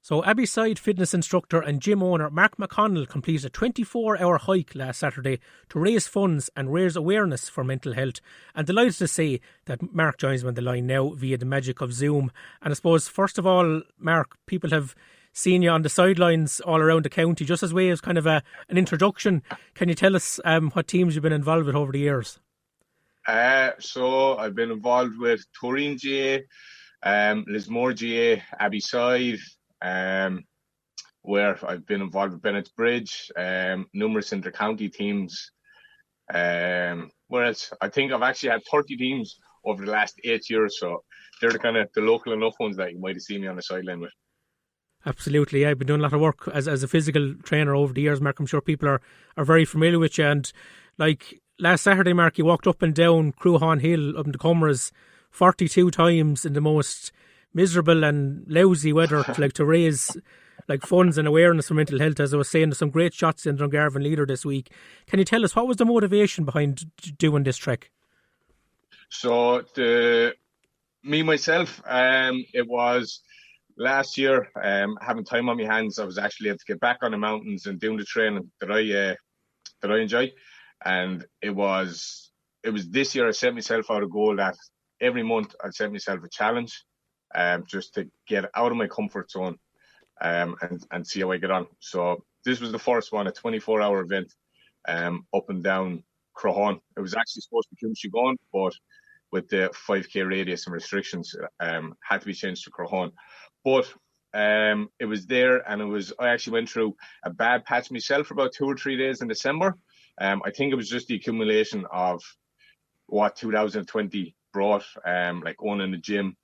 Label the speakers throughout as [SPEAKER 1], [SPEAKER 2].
[SPEAKER 1] So Abbeyside fitness instructor and gym owner Mark McConnell completed a 24-hour hike last Saturday to raise funds and raise awareness for mental health. And delighted to say that Mark joins me on the line now via the magic of Zoom. And I suppose, first of all, Mark, people have seen you on the sidelines all around the county. Just as way as kind of an introduction, can you tell us what teams you've been involved with over the years?
[SPEAKER 2] So I've been involved with Turin GA, Lismore GA, Abbeyside, where I've been involved with Bennett's Bridge, numerous inter-county teams. Whereas I think I've actually had 30 teams over the last 8 years, so they're the kind of the local enough ones that you might have seen me on the sideline with.
[SPEAKER 1] Absolutely, yeah. I've been doing a lot of work as a physical trainer over the years, Mark. I'm sure people are very familiar with you. And like last Saturday, Mark, you walked up and down Cruhaun Hill up in the Cumras 42 times in the most miserable and lousy weather to raise funds and awareness for mental health. As I was saying, there's some great shots in Dungarvan Leader this week. Can you tell us what was the motivation behind doing this trek?
[SPEAKER 2] So myself, it was last year, having time on my hands. I was actually able to get back on the mountains and doing the training that I enjoy. And it was this year I set myself out a goal that every month I'd set myself a challenge. Just to get out of my comfort zone and see how I get on. So this was the first one, a 24-hour event up and down Cruhaun. It was actually supposed to be Cumshigon, but with the 5k radius and restrictions, had to be changed to Cruhaun. But it was there, and I actually went through a bad patch myself for about 2 or 3 days in December. I think it was just the accumulation of what 2020 brought, like owning the gym.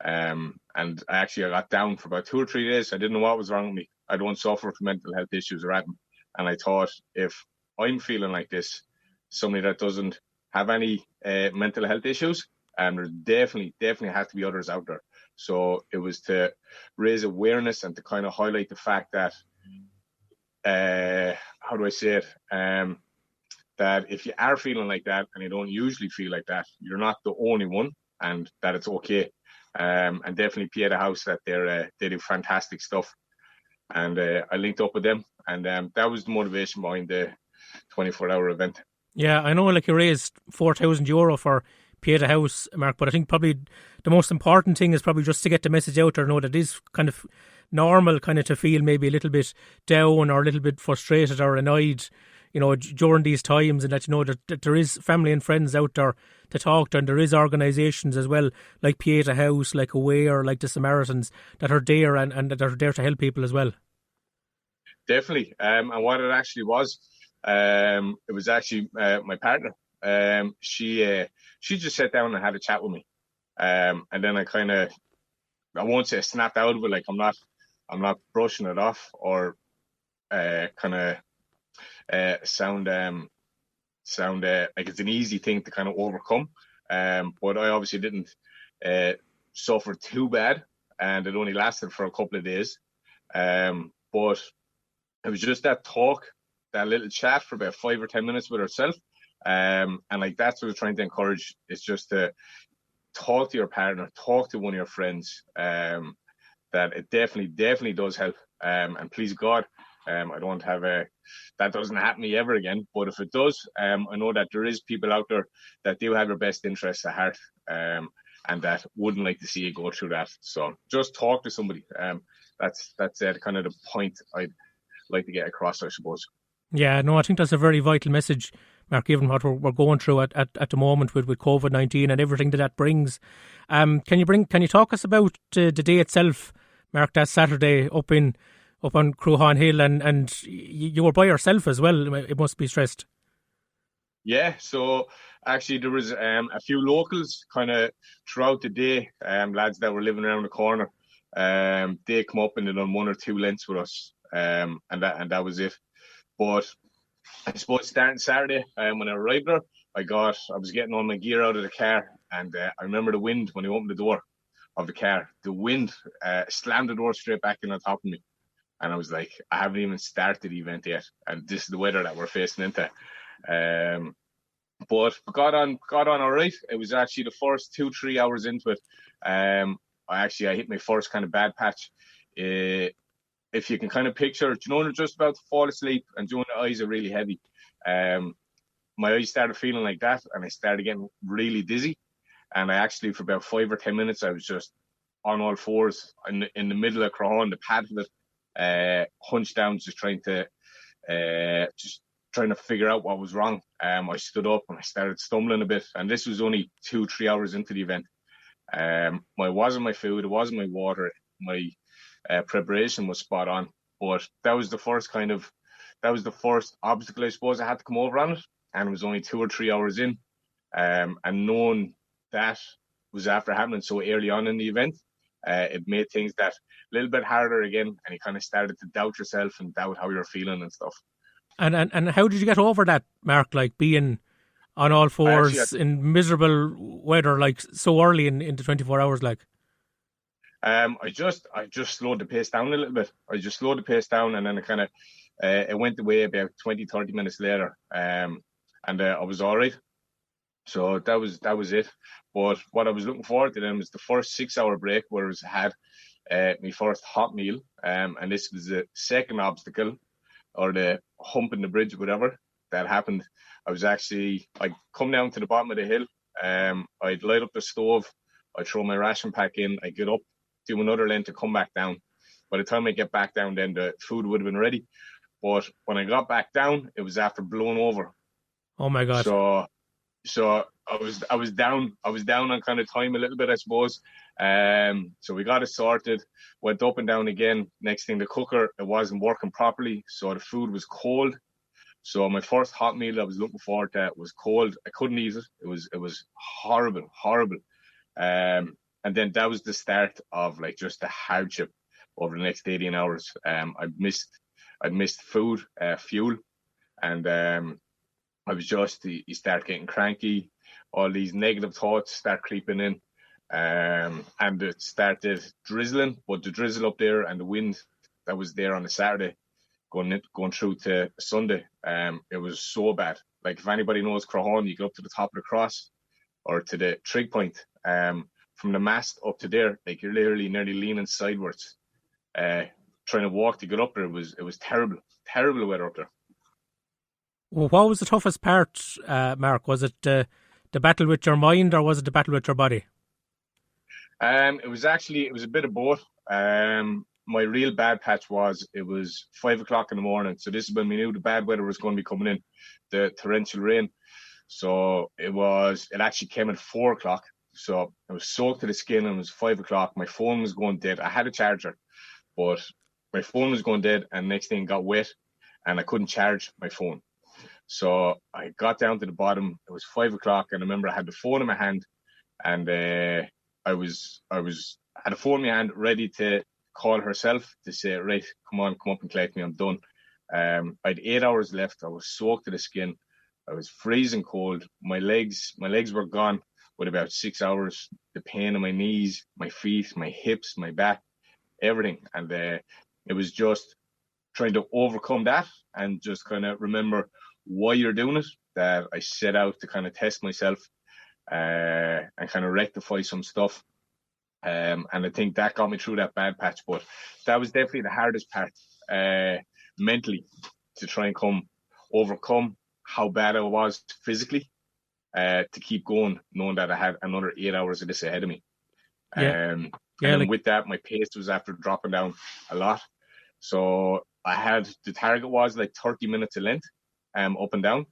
[SPEAKER 2] And I got down for about 2 or 3 days. I didn't know what was wrong with me. I don't suffer from mental health issues or anything. And I thought, if I'm feeling like this, somebody that doesn't have any mental health issues, there definitely has to be others out there. So it was to raise awareness and to kind of highlight the fact that, how do I say it? That if you are feeling like that and you don't usually feel like that, you're not the only one, and that it's okay. And definitely Pieta House, that they do fantastic stuff, and I linked up with them, and that was the motivation behind the 24-hour event.
[SPEAKER 1] Yeah, I know, like you raised €4,000 for Pieta House, Mark, but I think probably the most important thing is probably just to get the message out there, know that it is kind of normal kind of to feel maybe a little bit down or a little bit frustrated or annoyed, during these times, and that that there is family and friends out there to talk to, and there is organisations as well, like Pieta House, like Aware, like the Samaritans, that are there and that are there to help people as well.
[SPEAKER 2] Definitely. And what it actually was, it was actually my partner. She just sat down and had a chat with me. And then I won't say snapped out of it, like I'm not brushing it off or sound like it's an easy thing to kind of overcome. But I obviously didn't suffer too bad, and it only lasted for a couple of days. But it was just that talk, that little chat for about 5 or 10 minutes with herself. And that's what we're trying to encourage, is just to talk to your partner, talk to one of your friends. That it definitely does help. And please God, I don't have that doesn't happen to me ever again. But if it does, I know that there is people out there that do have your best interests at heart, and that wouldn't like to see you go through that. So just talk to somebody. That's kind of the point I'd like to get across, I suppose. Yeah,
[SPEAKER 1] no, I think that's a very vital message, Mark, given what we're going through at the moment with COVID-19 and everything that brings. Can you talk us about the day itself, Mark, that Saturday up on Cruhaun Hill, and you were by yourself as well? It must be stressed.
[SPEAKER 2] Yeah, so actually there was a few locals kind of throughout the day, lads that were living around the corner. They come up and they done 1 or 2 lengths with us, and that was it. But I suppose starting Saturday, when I arrived there, I was getting all my gear out of the car, and I remember the wind when I opened the door of the car. The wind slammed the door straight back in on top of me. And I was like, I haven't even started the event yet, and this is the weather that we're facing into. But got on all right. It was actually the first 2-3 hours into it. I hit my first kind of bad patch if you can kind of picture, you're just about to fall asleep and the eyes are really heavy. My eyes started feeling like that, and I started getting really dizzy. And I actually, for about 5 or 10 minutes, I was just on all fours in the middle of Crahon, the pad of it, hunched down, just trying to figure out what was wrong. I stood up and I started stumbling a bit, and this was only 2-3 hours into the event. It wasn't my food, it wasn't my water, my preparation was spot on, but that was the first obstacle I suppose I had to come over on it, and it was only 2 or 3 hours in, and knowing that was after happening so early on in the event, it made things that little bit harder again, and you kind of started to doubt yourself and doubt how you're feeling and stuff.
[SPEAKER 1] And how did you get over that, Mark? Like being on all fours in miserable weather, like so early in the 24 hours, like.
[SPEAKER 2] I just slowed the pace down a little bit. I just slowed the pace down, and then it went away about 20-30 minutes later, and I was all right. So that was it. But what I was looking forward to then was the first 6-hour break, where I had my first hot meal, and this was the second obstacle, or the hump in the bridge, whatever that happened. I'd come down to the bottom of the hill, I'd light up the stove, I'd throw my ration pack in, I'd get up, do another length to come back down. By the time I get back down, then the food would have been ready. But when I got back down, it was after blowing over.
[SPEAKER 1] Oh my God.
[SPEAKER 2] So I was down on kind of time a little bit, I suppose. So we got it sorted, went up and down again. Next thing, the cooker, it wasn't working properly, so the food was cold. So my first hot meal I was looking forward to was cold. I couldn't eat it. It was horrible. And then that was the start of like just the hardship over the next 18 hours. I missed food, fuel, and I was just, you start getting cranky. All these negative thoughts start creeping in, and it started drizzling. But the drizzle up there and the wind that was there on a Saturday, going through to Sunday, it was so bad. Like if anybody knows Crahon, you go up to the top of the cross or to the trig point, from the mast up to there, like you're literally nearly leaning sideways, trying to walk to get up there. It was terrible weather up there.
[SPEAKER 1] Well, what was the toughest part, Mark? Was it the battle with your mind, or was it the battle with your body?
[SPEAKER 2] It was a bit of both. My real bad patch was, it was 5 o'clock in the morning. So this is when we knew the bad weather was going to be coming in, the torrential rain. So it actually came at 4 o'clock. So I was soaked to the skin, and it was 5 o'clock. My phone was going dead. I had a charger, but my phone was going dead, and next thing got wet, and I couldn't charge my phone. So I got down to the bottom. It was 5 o'clock, and I remember I had the phone in my hand, and I had a phone in my hand ready to call herself to say, right, come up and collect me, I'm done. I had 8 hours left. I was soaked to the skin. I was freezing cold. My legs were gone with about 6 hours. The pain in my knees, my feet, my hips, my back, everything. And it was just trying to overcome that and just kind of remember why you're doing it, that I set out to kind of test myself and kind of rectify some stuff. And I think that got me through that bad patch. But that was definitely the hardest part, mentally, to try and overcome how bad I was physically, to keep going, knowing that I had another 8 hours of this ahead of me. And then with that, my pace was after dropping down a lot. So the target was like 30 minutes a length, up and down.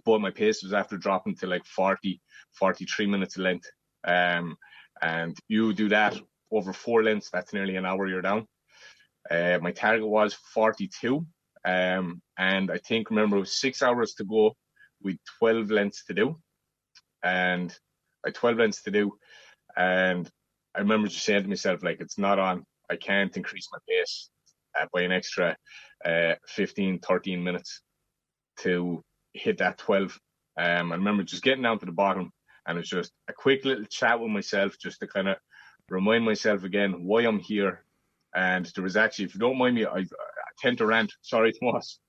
[SPEAKER 2] But my pace was after dropping to like 43 minutes a length. And you do that over 4 lengths, that's nearly an hour you're down. My target was 42. And I think, remember, it was 6 hours to go with 12 lengths to do. And I had 12 lengths to do. And I remember just saying to myself, like, it's not on. I can't increase my pace by an extra 15, 13 minutes to hit that 12. I remember just getting down to the bottom, and it's just a quick little chat with myself just to kind of remind myself again why I'm here. And there was actually, if you don't mind me, I tend to rant. Sorry, Tomas.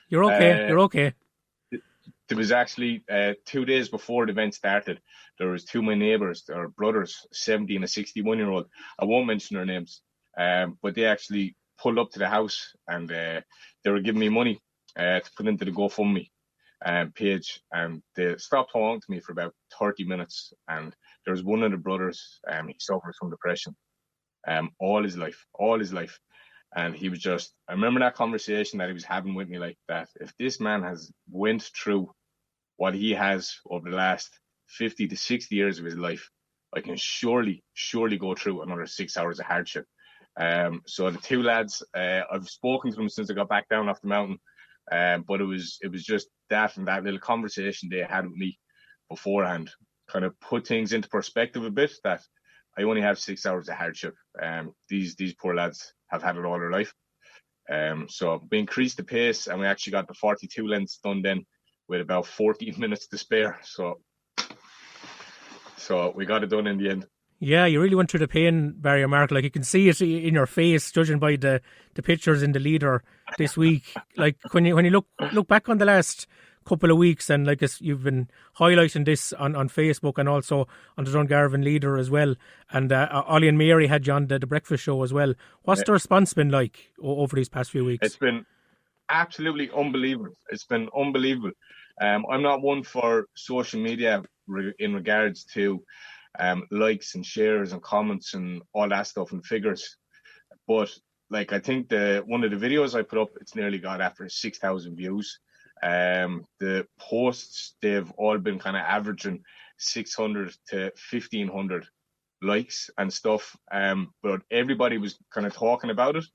[SPEAKER 1] You're okay. You're okay.
[SPEAKER 2] There was actually 2 days before the event started, there was two of my neighbours, their brothers, 70 and a 61-year-old. I won't mention their names, but they actually pulled up to the house, and they were giving me money to put into the GoFundMe page, and they stopped talking to me for about 30 minutes. And there was one of the brothers, he suffers from depression all his life. And he was just, I remember that conversation that he was having with me, like, that if this man has went through what he has over the last 50 to 60 years of his life, I can surely go through another 6 hours of hardship. So the two lads, I've spoken to them since I got back down off the mountain, but it was just that, and that little conversation they had with me beforehand kind of put things into perspective a bit, that I only have 6 hours of hardship. These poor lads have had it all their life. So we increased the pace, and we actually got the 42 lengths done then with about 14 minutes to spare. So we got it done in the end.
[SPEAKER 1] Yeah, you really went through the pain barrier, Mark. Like, you can see it in your face, judging by the pictures in the leader this week. Like, when you look back on the last couple of weeks, and like you've been highlighting this on Facebook and also on the Dungarvan leader as well. And Ollie and Mary had you on the breakfast show as well. What's the response been like over these past few weeks?
[SPEAKER 2] It's been absolutely unbelievable. It's been unbelievable. I'm not one for social media in regards to likes and shares and comments and all that stuff and figures, but like, I think one of the videos I put up, it's nearly got after 6,000 views. The posts, they've all been kind of averaging 600 to 1,500 likes and stuff, but everybody was kind of talking about it.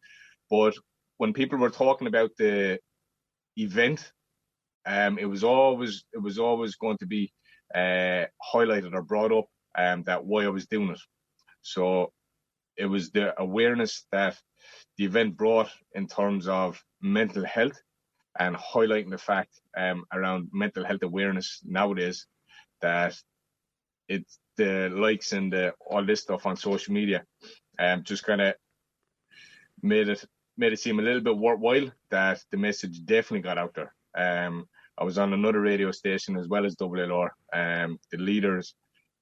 [SPEAKER 2] But when people were talking about the event, it was always going to be highlighted or brought up that why I was doing it. So it was the awareness that the event brought in terms of mental health, and highlighting the fact around mental health awareness nowadays, that it's the likes and all this stuff on social media just kind of made it seem a little bit worthwhile that the message definitely got out there. I was on another radio station as well as WLR. The leaders,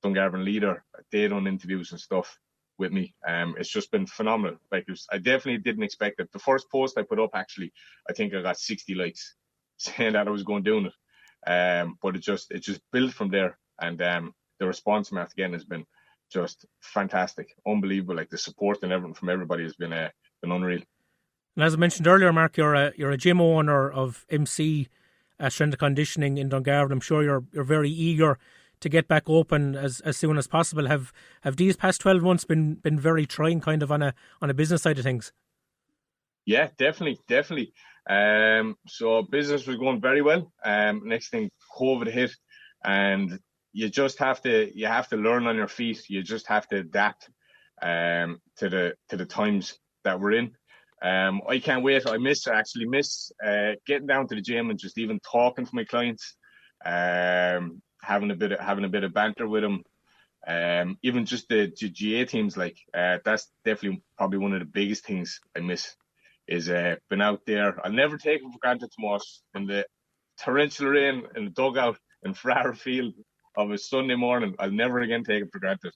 [SPEAKER 2] Dungarvan leader, they done interviews and stuff with me. It's just been phenomenal. Like, I definitely didn't expect it. The first post I put up, actually, I think I got 60 likes saying that I was going doing it. But it just built from there, and the response again has been just fantastic, unbelievable. Like, the support and everything from everybody has been unreal.
[SPEAKER 1] And as I mentioned earlier, Mark, you're a gym owner of MC Strength and Conditioning in Dungarvan. I'm sure you're very eager to get back open as soon as possible. Have these past 12 months been very trying, kind of on a business side of things?
[SPEAKER 2] Yeah, definitely. So business was going very well. Next thing, COVID hit, and you have to learn on your feet. You just have to adapt to the times that we're in. I can't wait. I miss getting down to the gym and just even talking to my clients. Having a bit of banter with them, even just the GA teams, like that's definitely probably one of the biggest things I miss, is been out there. I'll never take it for granted, Tomas, in the torrential rain in the dugout in Farrar Field of a Sunday morning. I'll never again take it for granted.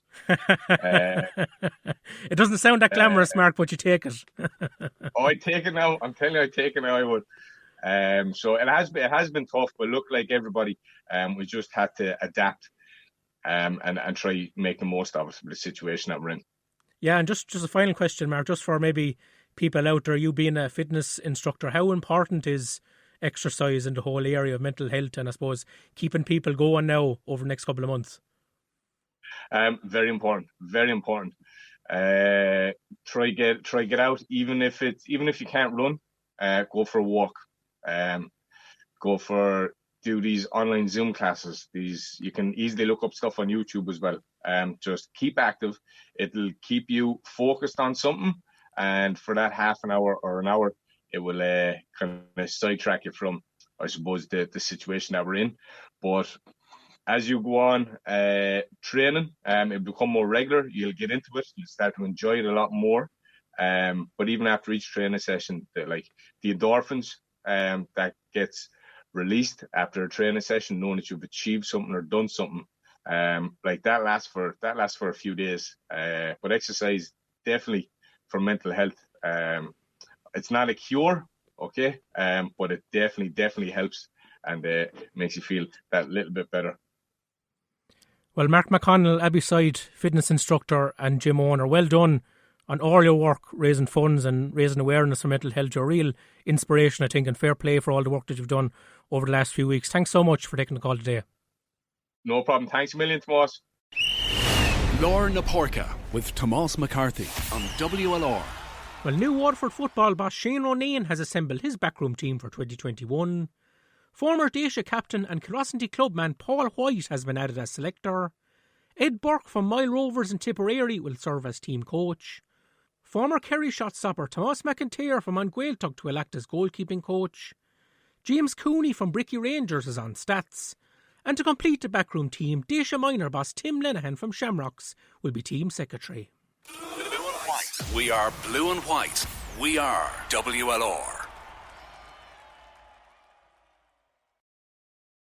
[SPEAKER 1] It doesn't sound that glamorous, Mark, but you take it.
[SPEAKER 2] Oh, I take it now. I'm telling you, I take it now. I would. So it has been tough, but look, like everybody, we just had to adapt and try make the most of it, the situation that we're in.
[SPEAKER 1] Yeah, and just a final question, Mark, just for maybe people out there, you being a fitness instructor, how important is exercise in the whole area of mental health, and I suppose keeping people going now over the next couple of months?
[SPEAKER 2] Very important. Try get out, even if you can't run, go for a walk. Do these online Zoom classes. You can easily look up stuff on YouTube as well. Just keep active. It'll keep you focused on something, and for that half an hour or an hour, it will kind of sidetrack you from, I suppose, the situation that we're in. But as you go on training, it'll become more regular. You'll get into it. You'll start to enjoy it a lot more. But even after each training session, the endorphins that gets released after a training session, knowing that you've achieved something or done something, like that lasts for a few days. But exercise definitely for mental health. it's not a cure, okay, but it definitely helps, and makes you feel that little bit better.
[SPEAKER 1] Well, Mark McConnell, Abbeyside fitness instructor and gym owner, well done on all your work raising funds and raising awareness for mental health. You're a real inspiration, I think, and fair play for all the work that you've done over the last few weeks. Thanks so much for taking the call today.
[SPEAKER 2] No problem. Thanks a million, Tomas.
[SPEAKER 3] Lorna Naporka with Tomas McCarthy on WLR.
[SPEAKER 1] Well, new Waterford football boss Shane Ronayne has assembled his backroom team for 2021. Former Dacia captain and Kilrossenty clubman Paul White has been added as selector. Ed Burke from Mile Rovers in Tipperary will serve as team coach. Former Kerry shot stopper Tomas McIntyre from Angueltog will act as goalkeeping coach. James Cooney from Bricky Rangers is on stats. And to complete the backroom team, Dacia minor boss Tim Lenihan from Shamrocks will be team secretary.
[SPEAKER 3] We are blue and white. We are WLR.